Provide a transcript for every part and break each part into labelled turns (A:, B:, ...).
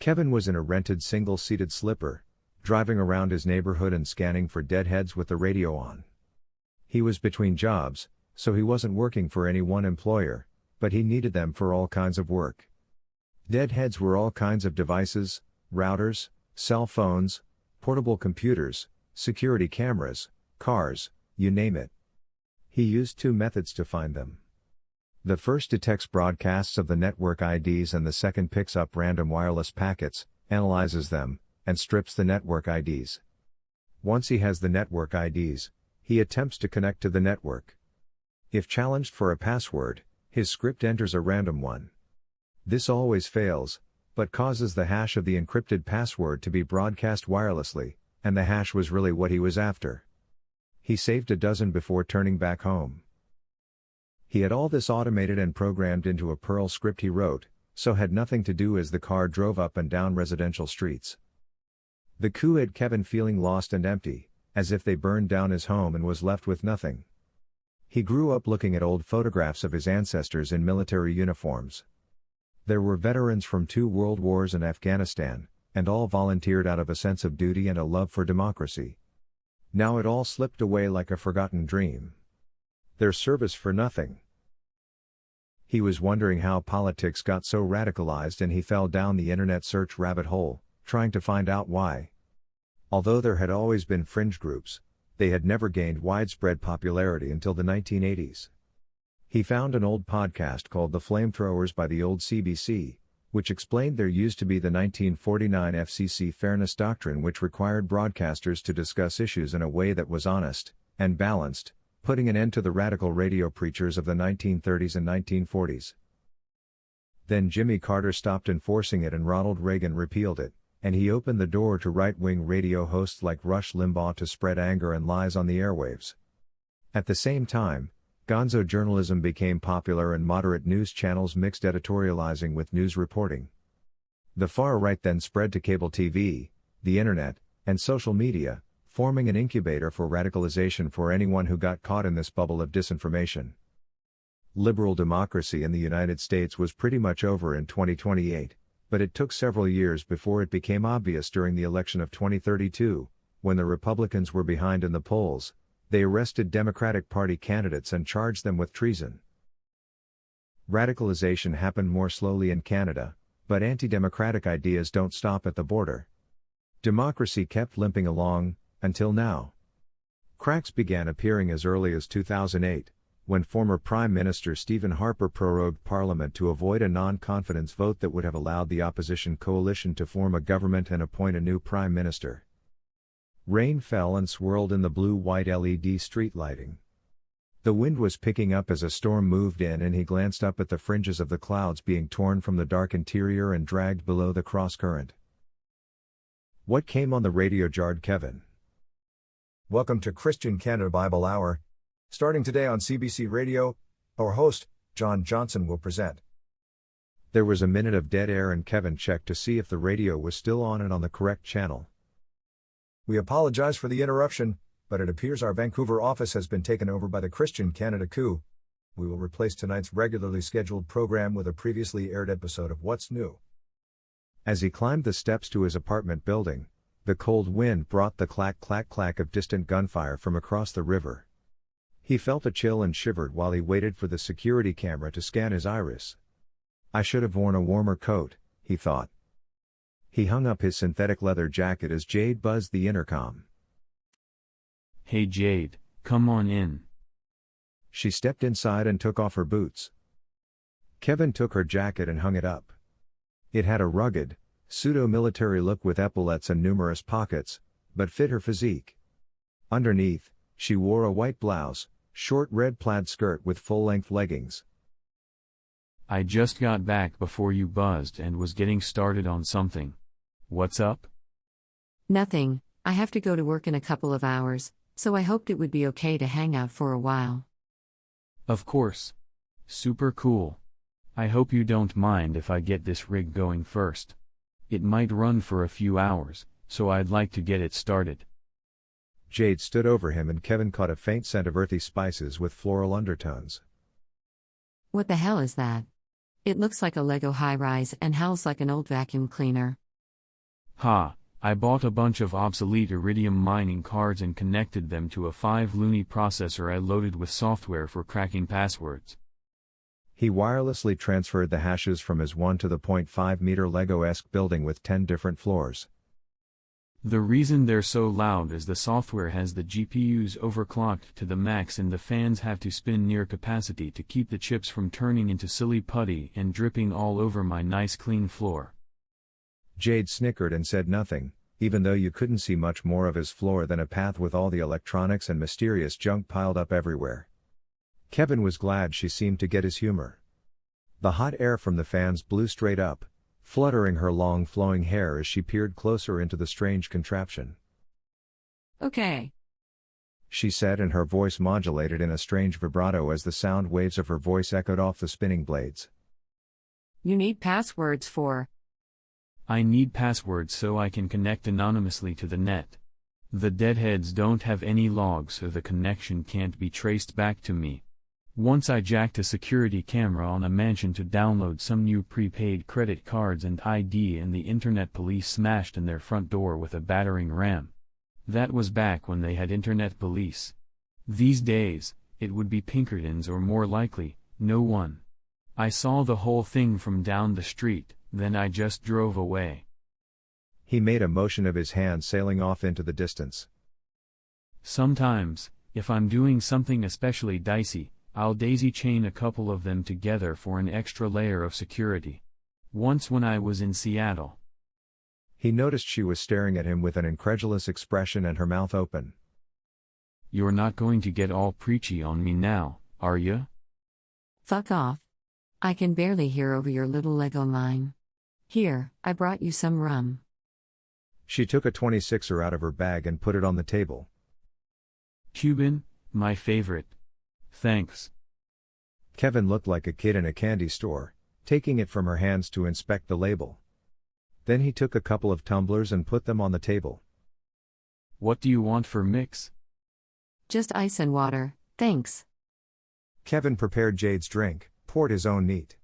A: Kevin was in a rented single-seated slipper, driving around his neighborhood and scanning for deadheads with the radio on. He was between jobs, so he wasn't working for any one employer, but he needed them for all kinds of work. Deadheads were all kinds of devices, routers, cell phones, portable computers, security cameras, cars, you name it. He used two methods to find them. The first detects broadcasts of the network IDs and the second picks up random wireless packets, analyzes them, and strips the network IDs. Once he has the network IDs, he attempts to connect to the network. If challenged for a password, his script enters a random one. This always fails, but causes the hash of the encrypted password to be broadcast wirelessly, and the hash was really what he was after. He saved a dozen before turning back home. He had all this automated and programmed into a Perl script he wrote, so had nothing to do as the car drove up and down residential streets. The coup had Kevin feeling lost and empty, as if they burned down his home and was left with nothing. He grew up looking at old photographs of his ancestors in military uniforms. There were veterans from 2 world wars and Afghanistan, and all volunteered out of a sense of duty and a love for democracy. Now it all slipped away like a forgotten dream. Their service for nothing. He was wondering how politics got so radicalized, and he fell down the internet search rabbit hole, trying to find out why. Although there had always been fringe groups, they had never gained widespread popularity until the 1980s. He found an old podcast called The Flamethrowers by the old CBC, which explained there used to be the 1949 FCC Fairness Doctrine, which required broadcasters to discuss issues in a way that was honest and balanced, putting an end to the radical radio preachers of the 1930s and 1940s. Then Jimmy Carter stopped enforcing it and Ronald Reagan repealed it, and he opened the door to right-wing radio hosts like Rush Limbaugh to spread anger and lies on the airwaves. At the same time, gonzo journalism became popular and moderate news channels mixed editorializing with news reporting. The far right then spread to cable TV, the internet, and social media, forming an incubator for radicalization for anyone who got caught in this bubble of disinformation. Liberal democracy in the United States was pretty much over in 2028, but it took several years before it became obvious. During the election of 2032, when the Republicans were behind in the polls, they arrested Democratic Party candidates and charged them with treason. Radicalization happened more slowly in Canada, but anti-democratic ideas don't stop at the border. Democracy kept limping along, until now. Cracks began appearing as early as 2008, when former Prime Minister Stephen Harper prorogued Parliament to avoid a non-confidence vote that would have allowed the opposition coalition to form a government and appoint a new Prime Minister. Rain fell and swirled in the blue-white LED street lighting. The wind was picking up as a storm moved in, and he glanced up at the fringes of the clouds being torn from the dark interior and dragged below the cross-current. What came on the radio jarred Kevin.
B: Welcome to Christian Canada Bible Hour. Starting today on CBC Radio, our host, John Johnson, will present.
A: There was a minute of dead air and Kevin checked to see if the radio was still on and on the correct channel.
B: We apologize for the interruption, but it appears our Vancouver office has been taken over by the Christian Canada coup. We will replace tonight's regularly scheduled program with a previously aired episode of What's New.
A: As he climbed the steps to his apartment building, the cold wind brought the clack-clack-clack of distant gunfire from across the river. He felt a chill and shivered while he waited for the security camera to scan his iris. I should have worn a warmer coat, he thought. He hung up his synthetic leather jacket as Jade buzzed the intercom.
C: Hey Jade, come on in.
A: She stepped inside and took off her boots. Kevin took her jacket and hung it up. It had a rugged, pseudo-military look with epaulettes and numerous pockets, but fit her physique. Underneath, she wore a white blouse, short red plaid skirt with full-length leggings.
C: I just got back before you buzzed and was getting started on something. What's up?
D: Nothing, I have to go to work in a couple of hours, so I hoped it would be okay to hang out for a while.
C: Of course. Super cool. I hope you don't mind if I get this rig going first. It might run for a few hours, so I'd like to get it started.
A: Jade stood over him and Kevin caught a faint scent of earthy spices with floral undertones.
D: What the hell is that? It looks like a Lego high-rise and howls like an old vacuum cleaner.
C: Ha, I bought a bunch of obsolete iridium mining cards and connected them to a 5-loony processor I loaded with software for cracking passwords.
A: He wirelessly transferred the hashes from his 1 to the 0.5-meter Lego-esque building with 10 different floors.
C: The reason they're so loud is the software has the GPUs overclocked to the max and the fans have to spin near capacity to keep the chips from turning into silly putty and dripping all over my nice clean floor.
A: Jade snickered and said nothing, even though you couldn't see much more of his floor than a path with all the electronics and mysterious junk piled up everywhere. Kevin was glad she seemed to get his humor. The hot air from the fans blew straight up, fluttering her long flowing hair as she peered closer into the strange contraption.
D: Okay.
A: She said, and her voice modulated in a strange vibrato as the sound waves of her voice echoed off the spinning blades.
D: You need passwords for.
C: I need passwords so I can connect anonymously to the net. The deadheads don't have any logs so the connection can't be traced back to me. Once I jacked a security camera on a mansion to download some new prepaid credit cards and ID, and the internet police smashed in their front door with a battering ram. That was back when they had internet police. These days, it would be Pinkertons or more likely, no one. I saw the whole thing from down the street, then I just drove away.
A: He made a motion of his hand sailing off into the distance.
C: Sometimes, if I'm doing something especially dicey, I'll daisy chain a couple of them together for an extra layer of security. Once when I was in Seattle.
A: He noticed she was staring at him with an incredulous expression and her mouth open.
C: You're not going to get all preachy on me now, are you?
D: Fuck off. I can barely hear over your little Lego line. Here, I brought you some rum.
A: She took a 26er out of her bag and put it on the table.
C: Cuban, my favorite. Thanks.
A: Kevin looked like a kid in a candy store, taking it from her hands to inspect the label. Then he took a couple of tumblers and put them on the table.
C: What do you want for mix?
D: Just ice and water, thanks.
A: Kevin prepared Jade's drink, poured his own neat.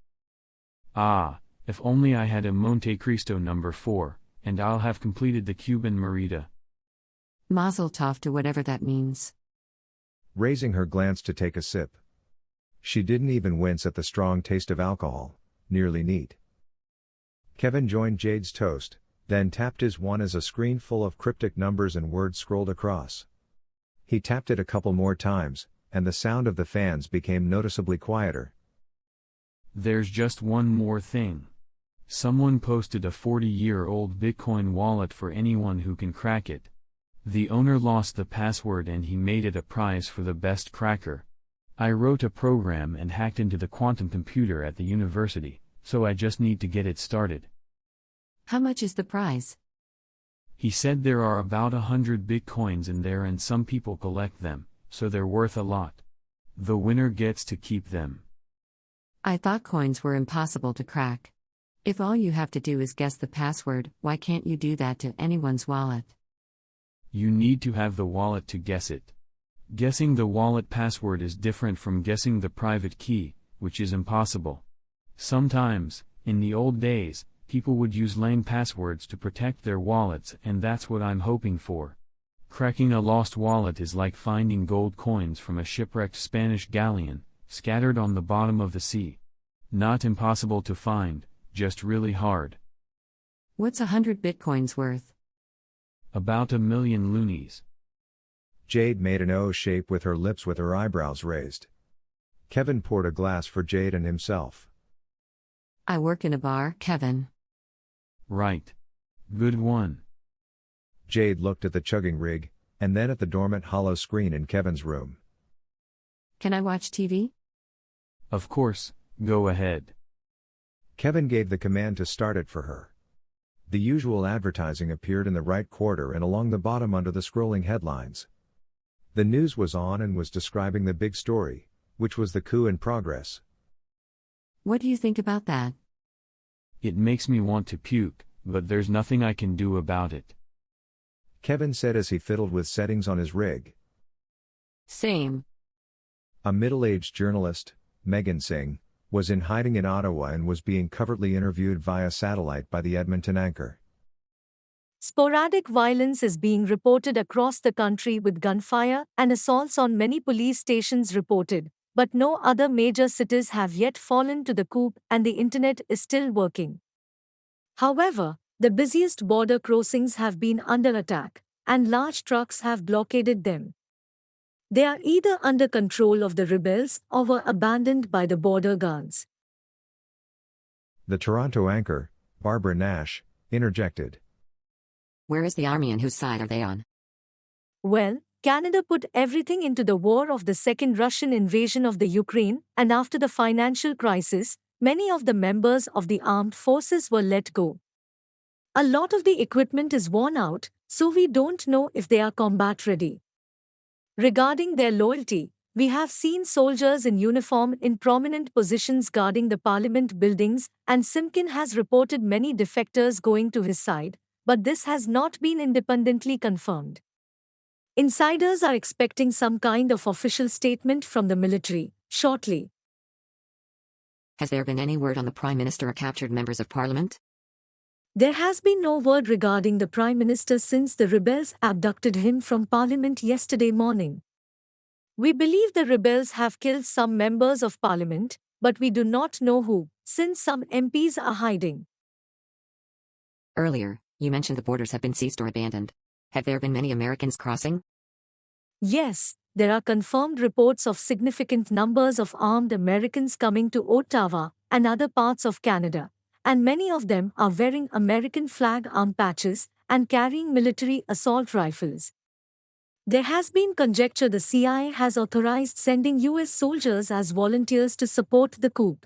C: Ah, if only I had a Monte Cristo number 4, and I'll have completed the Cuban Merida.
D: Mazel tov to whatever that means.
A: Raising her glance to take a sip. She didn't even wince at the strong taste of alcohol, nearly neat. Kevin joined Jade's toast, then tapped his one as a screen full of cryptic numbers and words scrolled across. He tapped it a couple more times, and the sound of the fans became noticeably quieter.
C: There's just one more thing. Someone posted a 40-year-old Bitcoin wallet for anyone who can crack it. The owner lost the password and he made it a prize for the best cracker. I wrote a program and hacked into the quantum computer at the university, so I just need to get it started.
D: How much is the prize?
C: He said there are about 100 Bitcoins in there and some people collect them, so they're worth a lot. The winner gets to keep them.
D: I thought coins were impossible to crack. If all you have to do is guess the password, why can't you do that to anyone's wallet?
C: You need to have the wallet to guess it. Guessing the wallet password is different from guessing the private key, which is impossible. Sometimes, in the old days, people would use lame passwords to protect their wallets, and that's what I'm hoping for. Cracking a lost wallet is like finding gold coins from a shipwrecked Spanish galleon, scattered on the bottom of the sea. Not impossible to find, just really hard.
D: What's 100 Bitcoins worth?
C: About 1 million loonies.
A: Jade made an O shape with her lips with her eyebrows raised. Kevin poured a glass for Jade and himself.
D: I work in a bar, Kevin.
C: Right. Good one.
A: Jade looked at the chugging rig, and then at the dormant hollow screen in Kevin's room.
D: Can I watch TV?
C: Of course, go ahead.
A: Kevin gave the command to start it for her. The usual advertising appeared in the right corner and along the bottom under the scrolling headlines. The news was on and was describing the big story, which was the coup in progress.
D: What do you think about that?
C: It makes me want to puke, but there's nothing I can do about it.
A: Kevin said as he fiddled with settings on his rig.
D: Same.
A: A middle-aged journalist, Megan Singh, was in hiding in Ottawa and was being covertly interviewed via satellite by the Edmonton anchor.
E: Sporadic violence is being reported across the country with gunfire and assaults on many police stations reported, but no other major cities have yet fallen to the coup and the internet is still working. However, the busiest border crossings have been under attack, and large trucks have blockaded them. They are either under control of the rebels or were abandoned by the border guards.
A: The Toronto anchor, Barbara Nash, interjected.
D: Where is the army and whose side are they on?
E: Well, Canada put everything into the war of the second Russian invasion of the Ukraine, and after the financial crisis, many of the members of the armed forces were let go. A lot of the equipment is worn out, so we don't know if they are combat ready. Regarding their loyalty, we have seen soldiers in uniform in prominent positions guarding the parliament buildings, and Simkin has reported many defectors going to his side, but this has not been independently confirmed. Insiders are expecting some kind of official statement from the military shortly.
D: Has there been any word on the Prime Minister or captured members of Parliament?
E: There has been no word regarding the Prime Minister since the rebels abducted him from Parliament yesterday morning. We believe the rebels have killed some members of Parliament, but we do not know who, since some MPs are hiding.
D: Earlier, you mentioned the borders have been seized or abandoned. Have there been many Americans crossing?
E: Yes, there are confirmed reports of significant numbers of armed Americans coming to Ottawa and other parts of Canada, and many of them are wearing American flag arm patches and carrying military assault rifles. There has been conjecture the CIA has authorized sending US soldiers as volunteers to support the coup.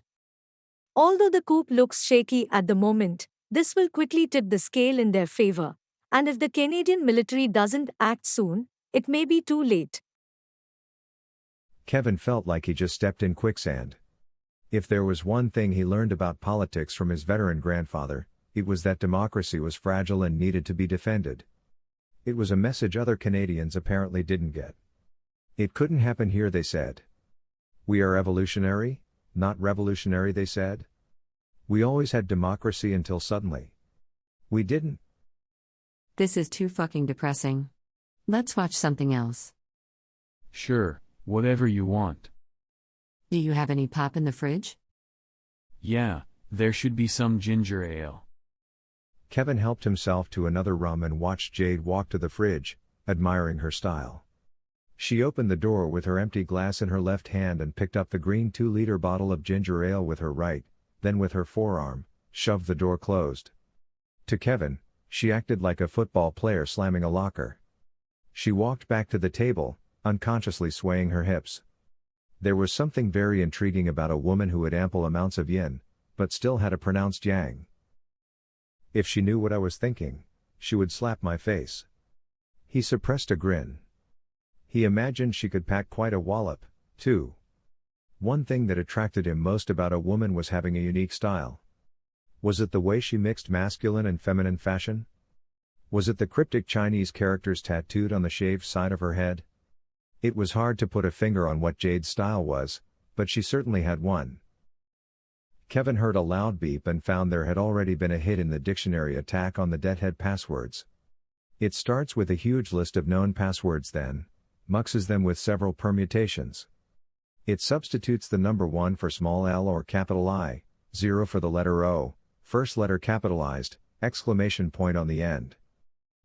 E: Although the coup looks shaky at the moment, this will quickly tip the scale in their favor, and if the Canadian military doesn't act soon, it may be too late.
A: Kevin felt like he just stepped in quicksand. If there was one thing he learned about politics from his veteran grandfather, it was that democracy was fragile and needed to be defended. It was a message other Canadians apparently didn't get. It couldn't happen here, they said. We are evolutionary, not revolutionary, they said. We always had democracy until suddenly. We didn't.
D: This is too fucking depressing. Let's watch something else.
C: Sure, whatever you want.
D: Do you have any pop in the fridge?
C: Yeah, there should be some ginger ale.
A: Kevin helped himself to another rum and watched Jade walk to the fridge, admiring her style. She opened the door with her empty glass in her left hand and picked up the green 2-liter bottle of ginger ale with her right, then with her forearm, shoved the door closed. To Kevin, she acted like a football player slamming a locker. She walked back to the table, unconsciously swaying her hips. There was something very intriguing about a woman who had ample amounts of yin, but still had a pronounced yang. If she knew what I was thinking, she would slap my face. He suppressed a grin. He imagined she could pack quite a wallop, too. One thing that attracted him most about a woman was having a unique style. Was it the way she mixed masculine and feminine fashion? Was it the cryptic Chinese characters tattooed on the shaved side of her head? It was hard to put a finger on what Jade's style was, but she certainly had one. Kevin heard a loud beep and found there had already been a hit in the dictionary attack on the deadhead passwords. It starts with a huge list of known passwords, then muxes them with several permutations. It substitutes the number 1 for small l or capital I, 0 for the letter O, first letter capitalized, exclamation point on the end.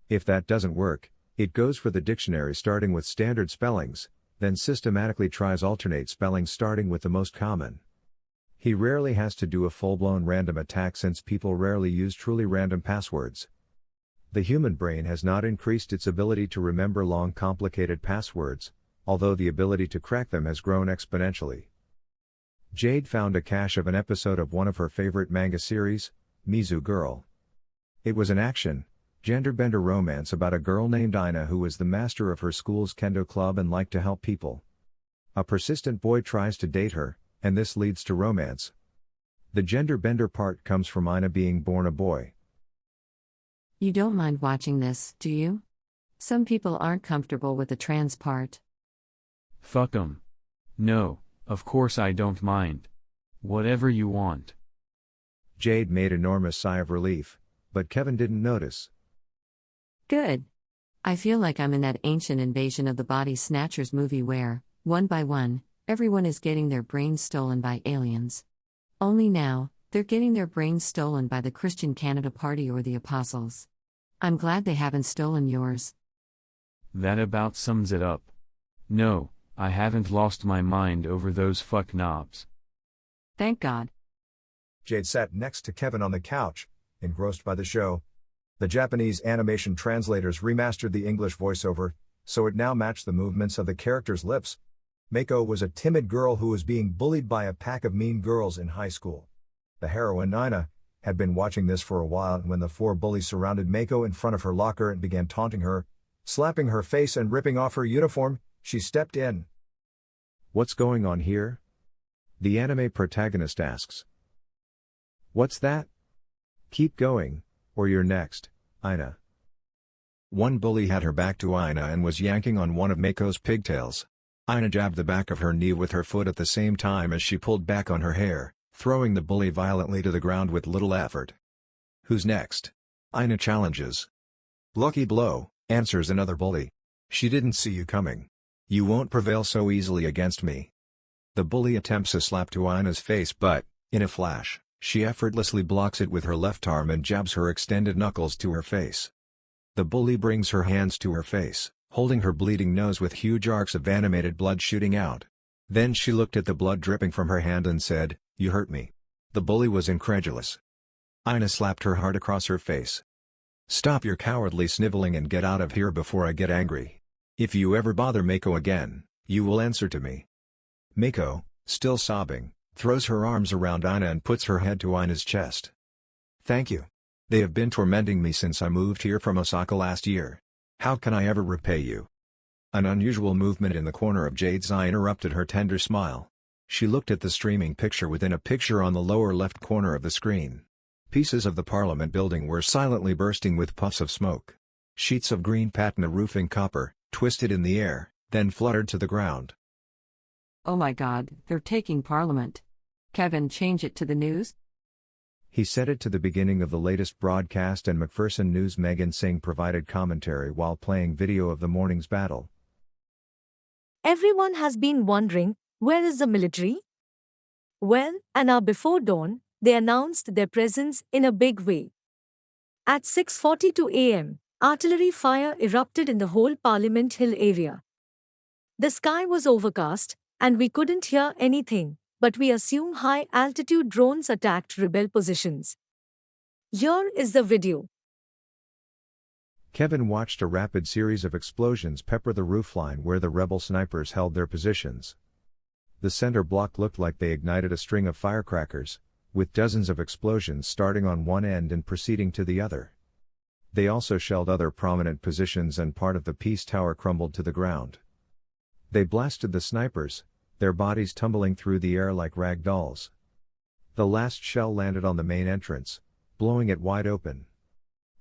A: If that doesn't work, it goes for the dictionary starting with standard spellings, then systematically tries alternate spellings starting with the most common. He rarely has to do a full-blown random attack since people rarely use truly random passwords. The human brain has not increased its ability to remember long complicated passwords, although the ability to crack them has grown exponentially. Jade found a cache of an episode of one of her favorite manga series, Mizu Girl. It was an action, gender-bender romance about a girl named Ina who was the master of her school's kendo club and liked to help people. A persistent boy tries to date her, and this leads to romance. The gender-bender part comes from Ina being born a boy.
D: You don't mind watching this, do you? Some people aren't comfortable with the trans part.
C: Fuck 'em. No, of course I don't mind. Whatever you want.
A: Jade made an enormous sigh of relief, but Kevin didn't notice.
D: Good. I feel like I'm in that ancient Invasion of the Body Snatchers movie where, one by one, everyone is getting their brains stolen by aliens. Only now, they're getting their brains stolen by the Christian Canada Party or the Apostles. I'm glad they haven't stolen yours.
C: That about sums it up. No, I haven't lost my mind over those fuck knobs.
D: Thank God.
B: Jade sat next to Kevin on the couch, engrossed by the show. The Japanese animation translators remastered the English voiceover, so it now matched the movements of the characters' lips. Mako was a timid girl who was being bullied by a pack of mean girls in high school. The heroine, Ina, had been watching this for a while, and when the four bullies surrounded Mako in front of her locker and began taunting her, slapping her face and ripping off her uniform, she stepped in.
A: What's going on here? The anime protagonist asks. What's that? Keep going, or you're next, Ina. One bully had her back to Ina and was yanking on one of Mako's pigtails. Ina jabbed the back of her knee with her foot at the same time as she pulled back on her hair, throwing the bully violently to the ground with little effort. Who's next? Ina challenges. Lucky blow, answers another bully. She didn't see you coming. You won't prevail so easily against me. The bully attempts a slap to Ina's face, but, in a flash, she effortlessly blocks it with her left arm and jabs her extended knuckles to her face. The bully brings her hands to her face, holding her bleeding nose with huge arcs of animated blood shooting out. Then she looked at the blood dripping from her hand and said, "You hurt me." The bully was incredulous. Ina slapped her hard across her face. "Stop your cowardly sniveling and get out of here before I get angry. If you ever bother Mako again, you will answer to me." Mako, still sobbing, throws her arms around Ina and puts her head to Ina's chest. "Thank you. They have been tormenting me since I moved here from Osaka last year. How can I ever repay you?" An unusual movement in the corner of Jade's eye interrupted her tender smile. She looked at the streaming picture within a picture on the lower left corner of the screen. Pieces of the Parliament building were silently bursting with puffs of smoke. Sheets of green patina roofing copper, twisted in the air, then fluttered to the ground.
D: Oh my God, they're taking Parliament. Kevin, change it to the news?
A: He set it to the beginning of the latest broadcast, and McPherson News' Megan Singh provided commentary while playing video of the morning's battle.
E: Everyone has been wondering, where is the military? Well, an hour before dawn, they announced their presence in a big way. At 6:42 a.m., artillery fire erupted in the whole Parliament Hill area. The sky was overcast, and we couldn't hear anything, but we assume high-altitude drones attacked rebel positions. Here is the video.
A: Kevin watched a rapid series of explosions pepper the roofline where the rebel snipers held their positions. The center block looked like they ignited a string of firecrackers, with dozens of explosions starting on one end and proceeding to the other. They also shelled other prominent positions, and part of the Peace Tower crumbled to the ground. They blasted the snipers, their bodies tumbling through the air like rag dolls. The last shell landed on the main entrance, blowing it wide open.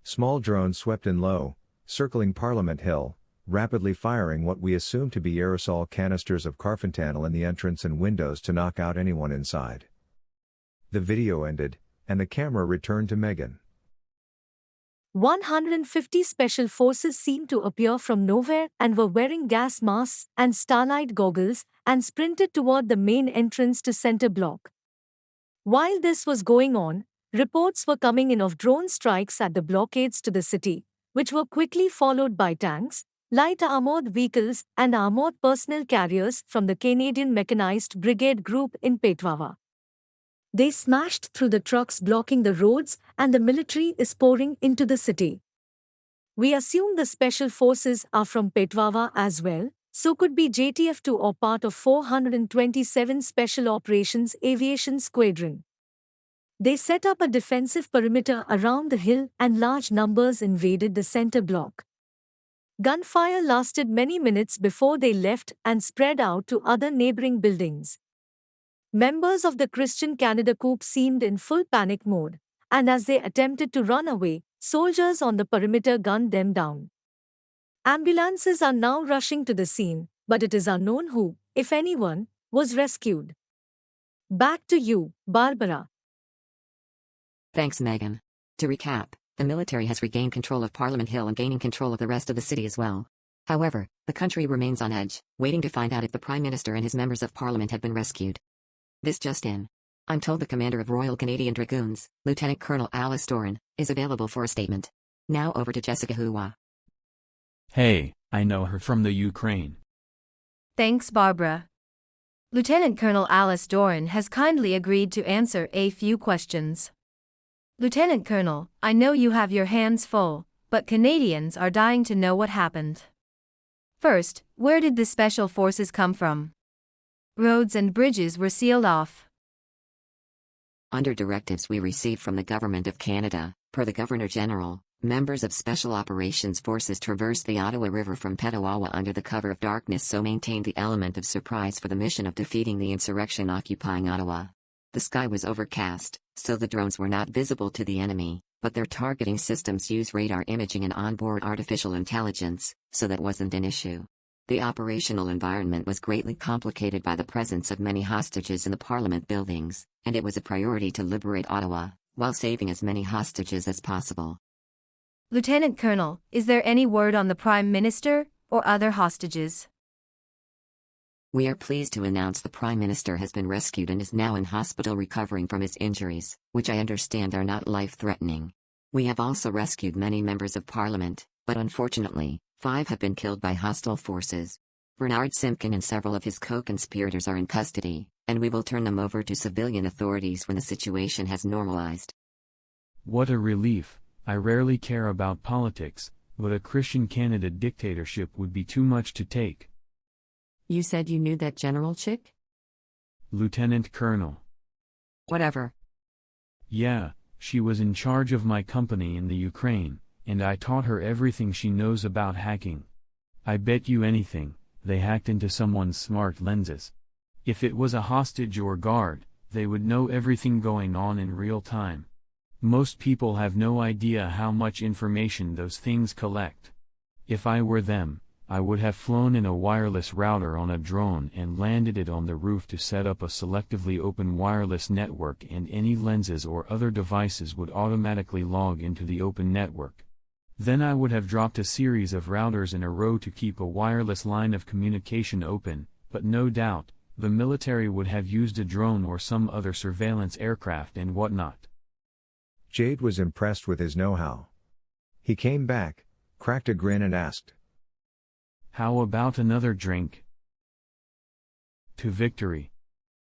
A: Small drones swept in low, circling Parliament Hill, rapidly firing what we assume to be aerosol canisters of carfentanil in the entrance and windows to knock out anyone inside. The video ended, and the camera returned to Megan.
E: 150 special forces seemed to appear from nowhere and were wearing gas masks and starlight goggles and sprinted toward the main entrance to center block. While this was going on, reports were coming in of drone strikes at the blockades to the city, which were quickly followed by tanks, light armored vehicles and armored personnel carriers from the Canadian Mechanized Brigade Group in Petwawa. They smashed through the trucks blocking the roads, and the military is pouring into the city. We assume the special forces are from Petwawa as well, so could be JTF-2 or part of 427 Special Operations Aviation Squadron. They set up a defensive perimeter around the hill and large numbers invaded the center block. Gunfire lasted many minutes before they left and spread out to other neighboring buildings. Members of the Christian Canada coup seemed in full panic mode, and as they attempted to run away, soldiers on the perimeter gunned them down. Ambulances are now rushing to the scene, but it is unknown who, if anyone, was rescued. Back to you, Barbara.
D: Thanks, Megan. To recap,
F: The military has regained control of Parliament Hill and gaining control of the rest of the city as well. However, the country remains on edge, waiting to find out if the Prime Minister and his members of Parliament have been rescued. This just in. I'm told the Commander of Royal Canadian Dragoons, Lieutenant Colonel Alice Doran, is available for a statement. Now over to Jessica Hua.
C: Hey, I know her from the Ukraine.
G: Thanks, Barbara. Lieutenant Colonel Alice Doran has kindly agreed to answer a few questions. Lieutenant Colonel, I know you have your hands full, but Canadians are dying to know what happened. First, where did the special forces come from? Roads and bridges were sealed off.
F: Under directives we received from the Government of Canada, per the Governor-General, members of Special Operations Forces traversed the Ottawa River from Petawawa under the cover of darkness, so maintained the element of surprise for the mission of defeating the insurrection occupying Ottawa. The sky was overcast, so the drones were not visible to the enemy, but their targeting systems use radar imaging and onboard artificial intelligence, so that wasn't an issue. The operational environment was greatly complicated by the presence of many hostages in the Parliament buildings, and it was a priority to liberate Ottawa, while saving as many hostages as possible.
G: Lieutenant Colonel, is there any word on the Prime Minister, or other hostages?
F: We are pleased to announce the Prime Minister has been rescued and is now in hospital recovering from his injuries, which I understand are not life-threatening. We have also rescued many members of Parliament, but unfortunately, 5 have been killed by hostile forces. Bernard Simkin and several of his co-conspirators are in custody, and we will turn them over to civilian authorities when the situation has normalized.
C: What a relief. I rarely care about politics, but a Christian Canada dictatorship would be too much to take.
D: You said you knew that general chick?
C: Lieutenant Colonel.
D: Whatever.
C: Yeah, she was in charge of my company in the Ukraine, and I taught her everything she knows about hacking. I bet you anything, they hacked into someone's smart lenses. If it was a hostage or guard, they would know everything going on in real time. Most people have no idea how much information those things collect. If I were them, I would have flown in a wireless router on a drone and landed it on the roof to set up a selectively open wireless network, and any lenses or other devices would automatically log into the open network. Then I would have dropped a series of routers in a row to keep a wireless line of communication open, but no doubt, the military would have used a drone or some other surveillance aircraft and whatnot.
A: Jade was impressed with his know-how. He came back, cracked a grin and asked,
C: "How about another drink?" To victory.